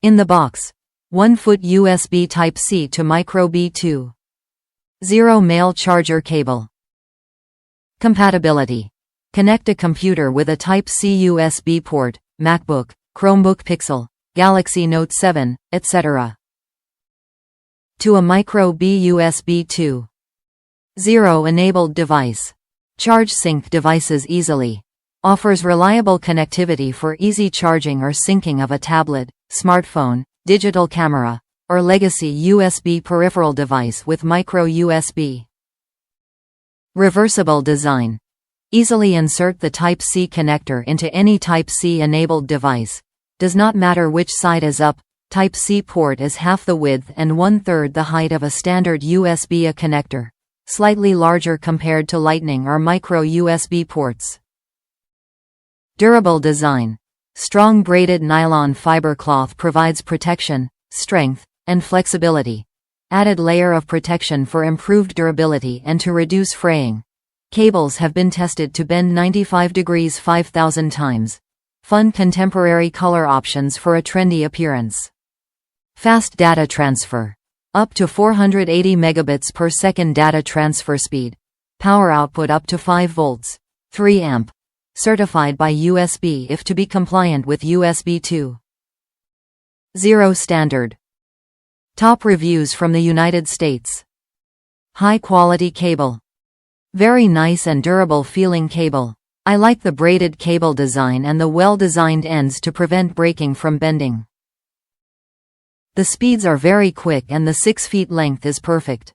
In the box. 1-foot USB Type-C to Micro B2. 0 male charger cable. Compatibility. Connect a computer with a Type-C USB port, MacBook, Chromebook Pixel, Galaxy Note 7, etc. to a Micro B USB 2.0 enabled device. Charge sync devices easily. Offers reliable connectivity for easy charging or syncing of a tablet, smartphone, digital camera, or legacy USB peripheral device with micro USB. Reversible design. Easily insert the Type-C connector into any Type-C enabled device. Does not matter which side is up, Type-C port is half the width and 1/3 the height of a standard USB-A connector, slightly larger compared to Lightning or micro USB ports. Durable design. Strong braided nylon fiber cloth provides protection, strength, and flexibility. Added layer of protection for improved durability and to reduce fraying. Cables have been tested to bend 95 degrees 5,000 times. Fun contemporary color options for a trendy appearance. Fast data transfer. Up to 480 megabits per second data transfer speed. Power output up to 5 volts, 3 amp. Certified by USB if to be compliant with USB 2.0 standard. Top reviews from the United States. High quality cable. Very nice and durable feeling cable. I like the braided cable design and the well-designed ends to prevent breaking from bending. The speeds are very quick and the 6 feet length is perfect.